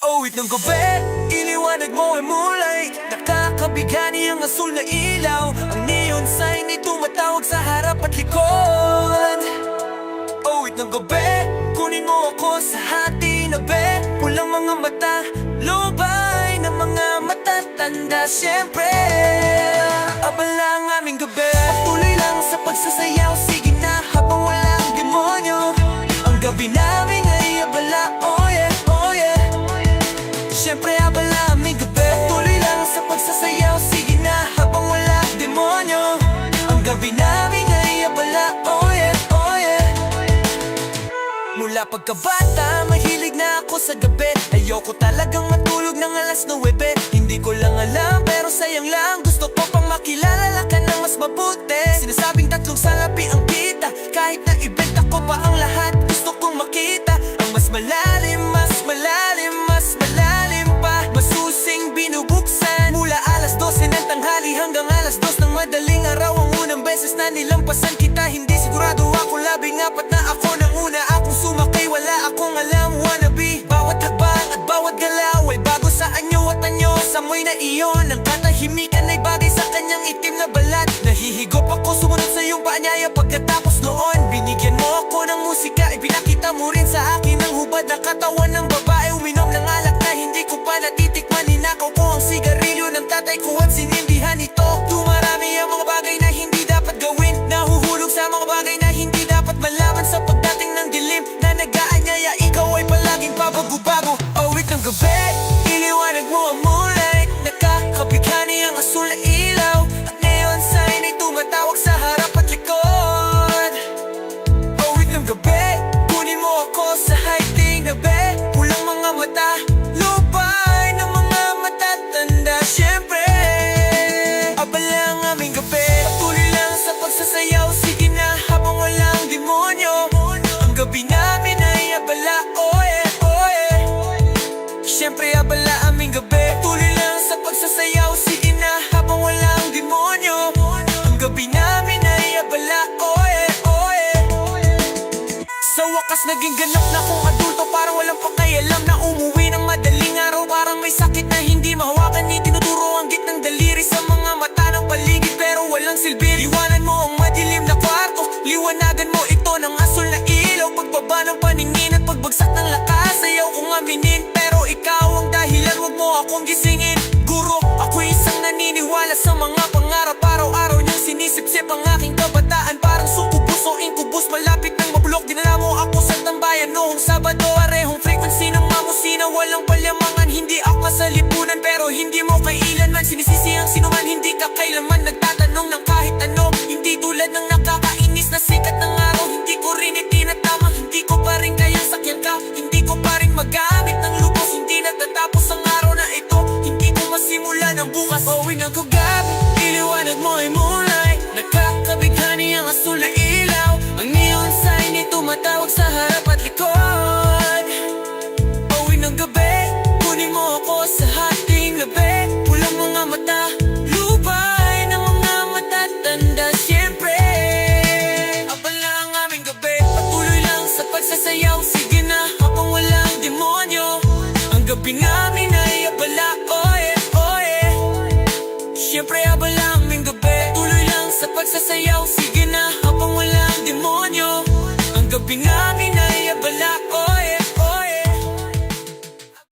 Awit ng gabi, iliwanag mo ay mulay. Nakakabigani ang asul na ilaw. Ang neon sign ay tumatawag sa harap at likod. Awit ng gabi, kunin mo ako sa hati na be. Pulang mga mata, lubay ng mga matatanda. Siyempre, abala ang aming gabi. Patuloy lang sa pagsasayaw, sige na habang walang demonyo. Ang gabi namin ay abala, oh yeah, oh yeah. Siyempre abala aming gabi. Tuloy lang sa pagsasayaw, sige na habang wala demonyo. Ang gabi namin ay abala, oh yeah, oh yeah. Mula pagkabata, mahilig na ako sa gabi. Ayoko talagang matulog ng alas 9. Hindi ko lang alam, pero sayang lang. Gusto ko pang makilala ka ng mas mabuti. Sinasabing tatlong salapi ang kita. Kahit na ibenta ko pa ang lahat, gusto kong makita ang mas malalim, mas malalim, mas malalim pa. Masusing binubuksan mula alas 12 ng tanghali hanggang alas 2 ng madaling araw. Ang unang beses na nilampasan kita, hindi sigurado ako. 14 na ako nang una akong sumakay. Wala akong alam, wannabe. Bawat hakbang at bawat galaw ay bago sa anyo at anyo. Sa mo'y na iyon, ang katahimikan ay bagay sa kanyang itim na balat. Nahihigop ako sumunod sa iyong paanyaya. Pagkatapos noon, binigyan mo ako ng musika. Ipinakita mo rin sa akin ang hubad na katawan ng babae. Uminom ng alak na hindi ko pa natitikman. Ninakaw ko ang sigarilyo ng tatay ko at sinindihan ito. Dumarami ang mga bagay na hindi dapat gawin. Nahuhulog sa mga bagay na hindi dapat malaman. Sa pagdating ng dilim na nag-aanyaya, ikaw ay palaging pabago-bago. Awit ng gabi, iliwanag mo ang mulay. Nakakabighani ang asul na ilaw. At neon sign ay tumatawag sa harap at likod. Awit ng gabi, kunin mo ako sa high na be. Pulang mga mata, lupay ng mga matatanda. Siyempre, abala ang aming gabi. Patuloy lang sa pagsasayaw, sige na habang walang demonyo. Ang gabi namin ay abala, oh yeah, oh yeah. Siyempre abala aming gabi. Tuloy lang sa pagsasayaw, sige na habang walang demonyo. Ang gabi namin ay abala, oh yeah, oh yeah. Sa wakas naging ganap na kong adulto. Parang walang pakialam na umuwi ng madaling araw. Parang may sakit na hindi mahawakan. Itinuturo ang gitnang daliri sa mga mata ng paligid, pero walang silbi. Liwanan mo ang madilim na kwarto. Liwanagan mo ito ng asul na ilaw. Pagbaba ng paningin at pagbagsak ng lakas, ayaw kong aminin, pero ikaw ang dahilan. Huwag mo akong gisingin, guro. Ako isang naniniwala sa mga pangarap. Araw-araw niyang sinisip-sip ang aking kabataan. Parang sukubus o inkubus, malapit ng mabulok. Dinala mo ako sa tambayan noong Sabado. Arehong frequency ng mamusina, walang palyamangan. Hindi ako sa lipunan, pero hindi mo kailanman sinisisi ang sinuman. Hindi ka kailanman nagtatanong ng kahit ano. Hindi tulad ng nakakainis na sikat ng araw. Hindi ko rin itinatama, hindi ko pa rin kayang sakyan ka. Hindi ko pa rin magamit ng lubos. Hindi natatapos ang araw na ito. Hindi ko masimula ng bukas. Awit ng gabi, iliwanag mo ay mulay. Nakakabighani ang asul na ilaw. Ang neon sign ay tumatawag sa harap at likod. Awit ng gabi, kunin mo ako sa hating gabi. Pulang mga mata, lubay ng mga matatanda. Siyempre, abala ang aming gabi. Patuloy lang sa pagsasayaw, sige na habang walang demonyo. Ang gabi namin ay abala, oh yeah, oh yeah. Siyempre abala ang aming gabi. Tuloy lang sa pagsasayaw, sige na habang walang demonyo. Ang gabi namin